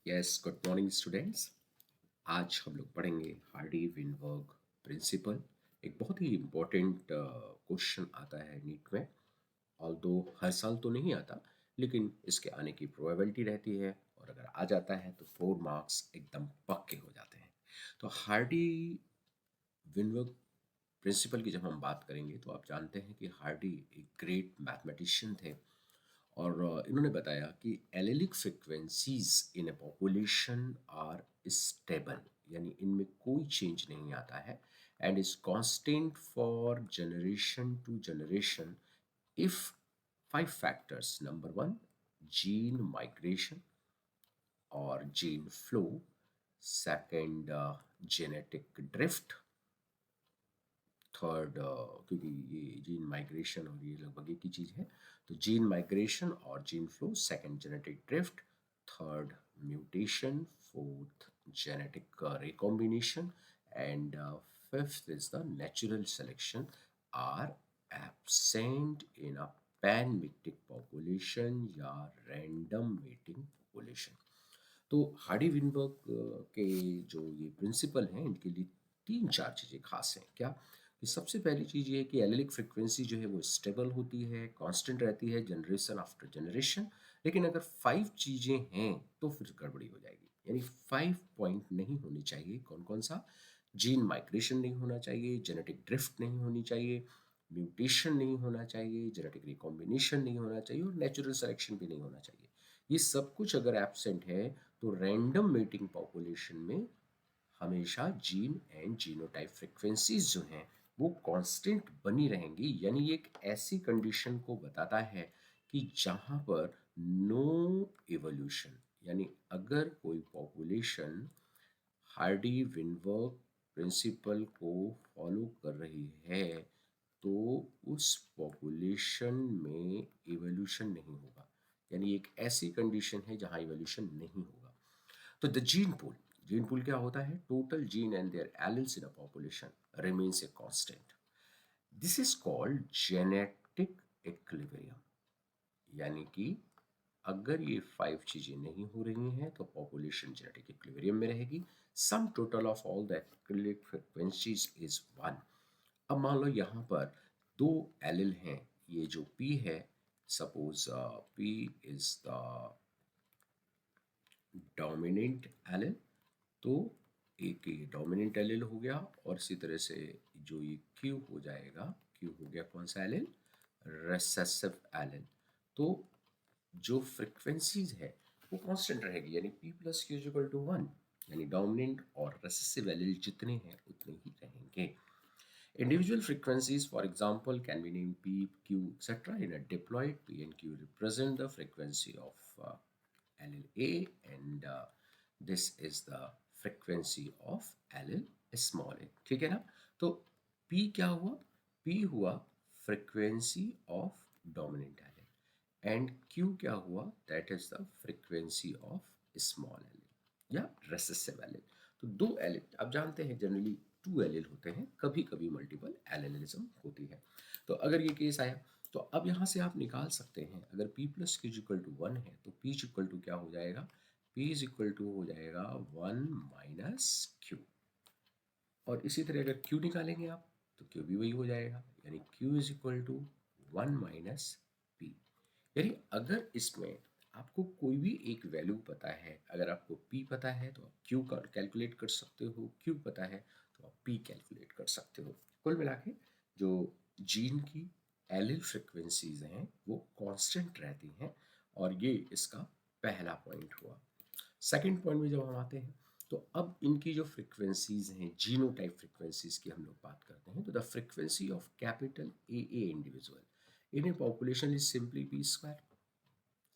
Yes, good morning students. आज हम लोग पढ़ेंगे हार्डी विनबर्ग प्रिंसिपल। एक बहुत ही इम्पोर्टेंट क्वेश्चन आता है नीट में। ऑल्दो हर साल तो नहीं आता, लेकिन इसके आने की प्रोबेबिलिटी रहती है, और अगर आ जाता है तो 4 मार्क्स एकदम पक्के हो जाते हैं। तो हार्डी विनबर्ग प्रिंसिपल की जब हम बात करेंगे तो आप जानते हैं कि हार्डी एक ग्रेट मैथमेटिशियन थे, और इन्होंने बताया कि allelic frequencies in a population are stable, यानी इनमें कोई चेंज नहीं आता है, and is constant for generation to generation if 5 factors: number 1, gene migration और gene flow; second, genetic drift; third, क्योंकि ये जीन माइग्रेशन और ये लगभग एक ही चीज़ है, तो जीन माइग्रेशन और gene flow; second, genetic drift; third, mutation; fourth, genetic recombination; and fifth is the natural selection are absent in a panmictic population या रैंडम मेटिंग पॉपुलेशन। तो हार्डी विनबर्ग के जो ये प्रिंसिपल हैं, इनके लिए 3-4 चीज़ें खास हैं। क्या? कि सबसे पहली चीज़ ये है कि एलेलिक फ्रिक्वेंसी जो है वो स्टेबल होती है, कांस्टेंट रहती है जनरेशन आफ्टर जनरेशन। लेकिन अगर 5 चीज़ें हैं तो फिर गड़बड़ी हो जाएगी, यानी 5 पॉइंट नहीं होनी चाहिए। कौन कौन सा? जीन माइग्रेशन नहीं होना चाहिए, जेनेटिक ड्रिफ्ट नहीं होनी चाहिए, म्यूटेशन नहीं होना चाहिए, जेनेटिक रिकॉम्बिनेशन नहीं होना चाहिए, और नेचुरल सिलेक्शन भी नहीं होना चाहिए। ये सब कुछ अगर एब्सेंट है तो रैंडम मेटिंग पॉपुलेशन में हमेशा जीन एंड जीनोटाइप फ्रीक्वेंसीज जो हैं वो कांस्टेंट बनी रहेंगी, यानी ये एक ऐसी कंडीशन को बताता है कि जहां पर नो इवोल्यूशन, यानी अगर कोई पॉपुलेशन हार्डी विनबर्ग प्रिंसिपल को फॉलो कर रही है तो उस पॉपुलेशन में इवोल्यूशन नहीं होगा, यानी एक ऐसी कंडीशन है जहां इवोल्यूशन नहीं होगा। तो द जीन पूल क्या होता है? Total gene and their alleles in a population remains a constant. This is called genetic equilibrium, यानी कि अगर ये 5 चीजें नहीं हो रही हैं तो पॉपुलेशन जेनेटिक इक्विलिब्रियम में रहेगी। Sum total of all the acrylic frequencies is 1। अब मान लो यहाँ पर 2 एलिल हैं, ये जो P है, suppose P is the dominant allele, तो एक ये डोमिनेंट एलिल हो गया, और इसी तरह से जो ये Q हो जाएगा, Q हो गया कौन सा एलिल? Recessive allele. तो जो फ्रीक्वेंसीज है वो कांस्टेंट रहेगी, यानी P plus Q is equal to 1, यानी डोमिनेंट और रेसेसिव एलिल जितने हैं उतने ही रहेंगे। Individual frequencies, for example, can be named P, Q, etc. In a diploid, P and Q represent the frequency of allele A, and this is the frequency of allele small a. ठीक है ना? तो P क्या हुआ? P हुआ frequency of dominant allele, and Q क्या हुआ? That is the frequency of small allele या recessive allele. तो 2 एलिल आप जानते हैं जनरली 2 एलिल होते हैं, कभी कभी मल्टीपल एलिलिज्म होती है। तो अगर ये केस आया तो अब यहाँ से आप निकाल सकते हैं, अगर P plus Q equal to 1 है तो P इक्वल टू क्या हो जाएगा? P इज इक्वल टू हो जाएगा 1 माइनस Q, और इसी तरह अगर Q निकालेंगे आप तो Q भी वही हो जाएगा, यानी Q is equal to 1 minus P। यानी अगर इसमें आपको कोई भी एक वैल्यू पता है, अगर आपको P पता है तो आप Q का कैलकुलेट कर सकते हो, Q पता है तो आप P कैलकुलेट कर सकते हो। कुल मिला के जो जीन की एलिल फ्रिक्वेंसीज हैं वो कांस्टेंट रहती हैं, और ये इसका पहला पॉइंट हुआ। सेकंड पॉइंट में जब हम आते हैं तो अब इनकी जो फ्रिक्वेंसीज हैं, जीनोटाइप फ्रिक्वेंसीज की हम लोग बात करते हैं, तो the frequency of capital A individual in a population is simply p square.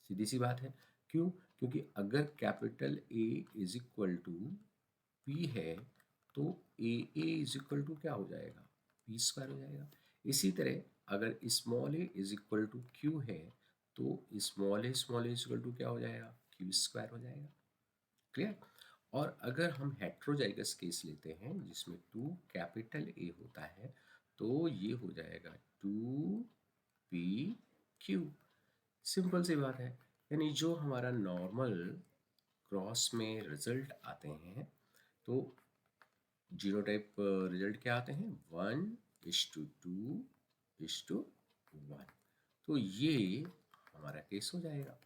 सीधी सी बात है। क्यों? क्योंकि अगर capital A is equal to p है तो ए इज इक्वल टू क्या हो जाएगा? पी स्क्वायर हो जाएगा। इसी तरह अगर small a is equal to Q है तो small a is equal to क्या हो जाएगा? क्यू स्क्वायर हो जाएगा। क्लियर? और अगर हम हेट्रोजाइगस केस लेते हैं जिसमें 2 कैपिटल ए होता है तो ये हो जाएगा 2p क्यू। सिंपल सी बात है, यानी जो हमारा नॉर्मल क्रॉस में रिजल्ट आते हैं तो जीनोटाइप रिजल्ट क्या आते हैं 1:2:1, तो ये हमारा केस हो जाएगा।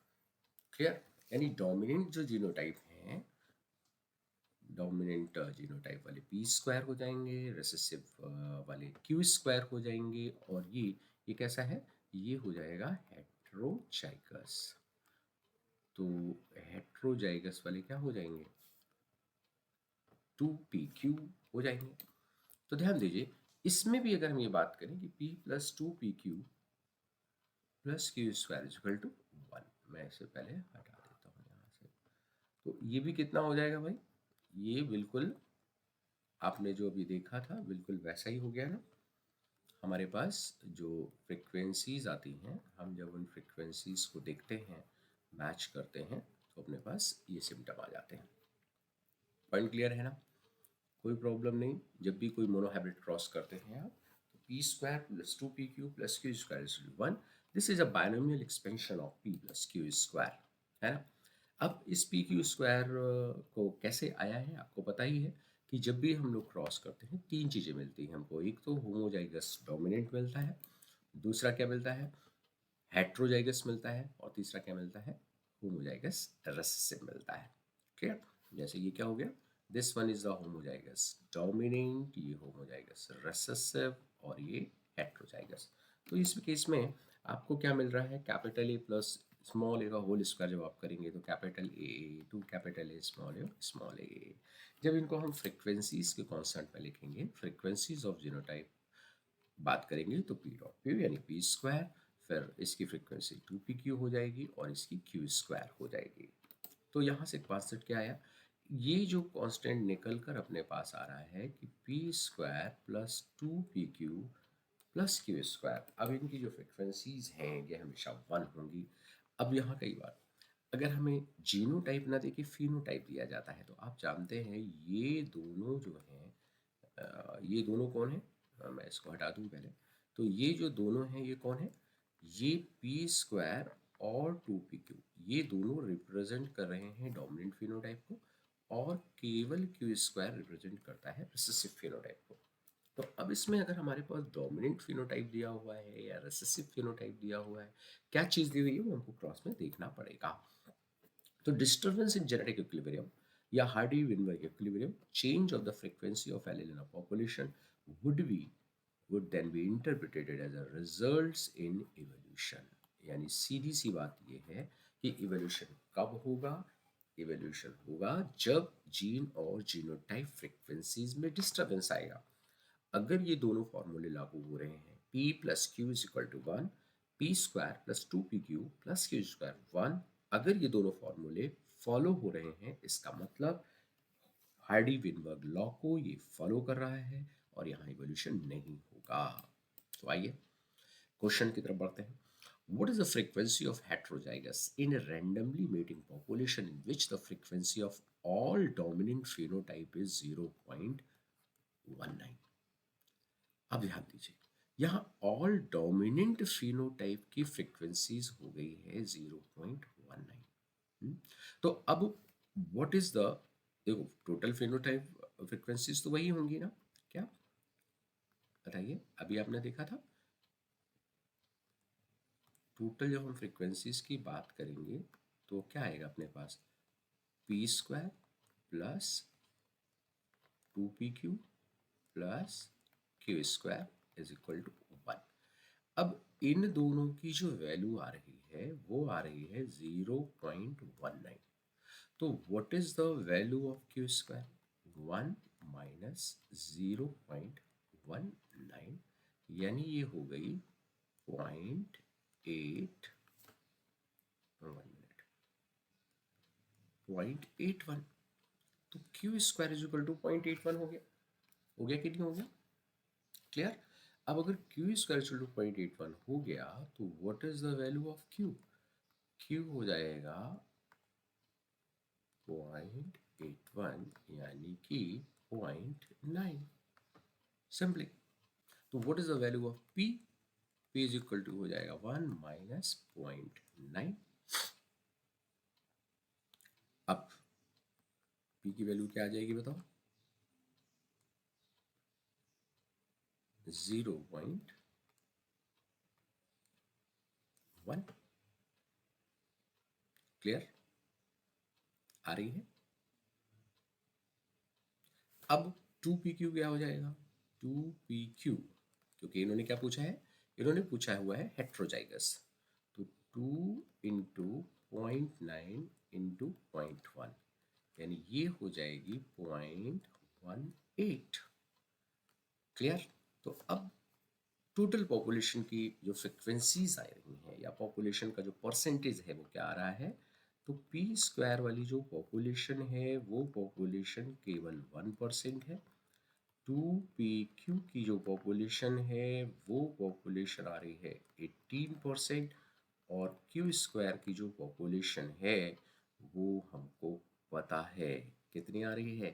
क्लियर? यानी डोमिनेंट जो जीनोटाइप हैं, डोमिनेंट जीनोटाइप वाले पी स्क्वायर हो जाएंगे, रेसेसिव वाले क्यू स्क्वायर हो जाएंगे, और ये कैसा है, ये हो जाएगा हेट्रोजाइगस। तो हेट्रोजाइगस वाले क्या हो जाएंगे 2pq हो जाएंगे। तो ध्यान दीजिए इसमें भी अगर हम ये बात करें कि p plus 2pq plus Q square equal to 1, मैं इसे पहले हटा देता हूँ यहाँ से, तो ये भी कितना हो जाएगा भाई, ये बिल्कुल आपने जो अभी देखा था बिल्कुल वैसा ही हो गया ना। हमारे पास जो फ्रिक्वेंसीज आती हैं, हम जब उन फ्रिक्वेंसीज को देखते हैं, मैच करते हैं, तो अपने पास ये सिम्टम आ जाते हैं। पॉइंट क्लियर है ना? कोई प्रॉब्लम नहीं। जब भी कोई मोनोहाइब्रिड क्रॉस करते हैं आप, तो P square plus 2pq plus Q square is 1, this is a binomial expansion of p plus Q square, है ना। अब इस पी क्यू स्क्वायर को कैसे आया है आपको पता ही है कि जब भी हम लोग क्रॉस करते हैं तीन चीज़ें मिलती हैं हमको। एक तो होमोजाइगस डोमिनेंट मिलता है, दूसरा क्या मिलता है, हेट्रोजाइगस मिलता है, और तीसरा क्या मिलता है, होमोजाइगस रिसेसिव मिलता है। क्लियर? जैसे ये क्या हो गया, this one is the homozygous dominant, ये होमोजाइगस रिसेसिव, और ये हेट्रोजाइगस। तो इस केस में आपको क्या मिल रहा है, capital A plus small a का होल स्क्वायर जब आप करेंगे तो capital A two capital A small a. जब इनको हम फ्रिक्वेंसीज के कॉन्स्टेंट में लिखेंगे, फ्रिक्वेंसीज ऑफ जीनोटाइप बात करेंगे, तो पी डॉट पी यानी पी स्क्वायर, फिर इसकी फ्रिक्वेंसी 2pq हो जाएगी और इसकी क्यू स्क्वायर हो जाएगी। तो यहाँ से कॉन्स्टेंट क्या आया, ये जो कांस्टेंट निकल कर अपने पास आ रहा है कि P square plus 2pq plus Q square. अब इनकी जो फ्रिक्वेंसीज हैं ये हमेशा 1 होंगी। अब यहाँ कई बार अगर हमें जीनोटाइप ना दे के फिनोटाइप दिया जाता है, तो आप जानते हैं ये दोनों जो हैं, ये दोनों कौन है, मैं इसको हटा दूं पहले। तो ये जो दोनों हैं ये कौन है, ये पी स्क्वायर और 2pq, ये दोनों रिप्रेजेंट कर रहे हैं डोमिनेंट फिनोटाइप को, और केवल क्यू स्क्वायर रिप्रेजेंट करता है रिसेसिव फिनोटाइप को। तो अब इसमें अगर हमारे पास डोमिनेंट फिनोटाइप दिया हुआ है या रिसेसिव फिनोटाइप दिया हुआ है, क्या चीज़ दी हुई है वो हमको क्रॉस में देखना पड़ेगा। तो disturbance in genetic equilibrium या Hardy-Weinberg equilibrium, change of the frequency of allele in a population would then be interpreted as a results in evolution। यानी सीधी सी बात ये है कि evolution कब होगा, evolution होगा जब जीन और जीनोटाइप फ्रिक्वेंसीज में डिस्टर्बेंस आएगा। अगर ये दोनों फॉर्मूले लागू हो रहे हैं, p plus Q is equal to 1, P square plus 2pq plus Q square 1, अगर ये दोनों फॉर्मूले फॉलो हो रहे हैं, इसका मतलब हार्डी विनबर्ग लॉ को ये फॉलो कर रहा है और यहाँ इवोल्यूशन नहीं होगा। तो आइए क्वेश्चन की तरफ बढ़ते हैं। What is the frequency of heterozygous in a randomly mating population in which the frequency of all dominant phenotype is 0.19? अब ध्यान दीजिए, यहाँ ऑल डोमिनेंट फिनोटाइप की फ्रीक्वेंसीज हो गई है 0.19। तो अब व्हाट इज द, देखो टोटल फिनोटाइप फ्रीक्वेंसीज तो वही होंगी ना, क्या बताइए, अभी आपने देखा था टोटल जब हम फ्रीक्वेंसीज की बात करेंगे तो क्या आएगा अपने पास, p square plus 2pq plus Q square is equal to 1। अब इन दोनों की जो वैल्यू आ रही है वो आ रही है 0.19। तो what is the value of Q square, 1 minus 0.19, यानी ये हो गई 0.8, 0.81। तो Q square is equal to 0.81 हो गया कि नहीं हो गया, क्लियर। अब अगर क्यू स्क्वायर इक्वल टू 0.81 हो गया तो what is the value of Q, Q हो जाएगा 0.81 यानी कि 0.9 सिंपली। तो what is the value of P, P is equal to हो जाएगा 1 माइनस 0.9। अब पी की वैल्यू क्या आ जाएगी बताओ? 0.1। क्लियर? आ रही है? अब 2pq क्या हो जाएगा? 2pq, क्योंकि इन्होंने क्या पूछा है? इन्होंने पूछा हुआ है हेट्रोजाइगस, तो 2 इंटू 0.9 इंटू 0.1, यानी ये हो जाएगी 0.18। क्लियर? तो अब टोटल पॉपुलेशन की जो फ्रिक्वेंसीज आ रही हैं या पॉपुलेशन का जो परसेंटेज है वो क्या आ रहा है? तो पी स्क्वायर वाली जो पॉपुलेशन है वो पॉपुलेशन केवल 1% है। 2pq की जो पॉपुलेशन है वो पॉपुलेशन आ रही है 18%, और क्यू स्क्वायर की जो पॉपुलेशन है वो हमको पता है कितनी आ रही है?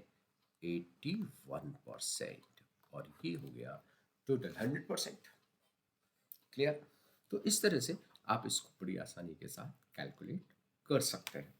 81%, और ये हो गया टोटल 100%। क्लियर? तो इस तरह से आप इसको बड़ी आसानी के साथ कैलकुलेट कर सकते हैं।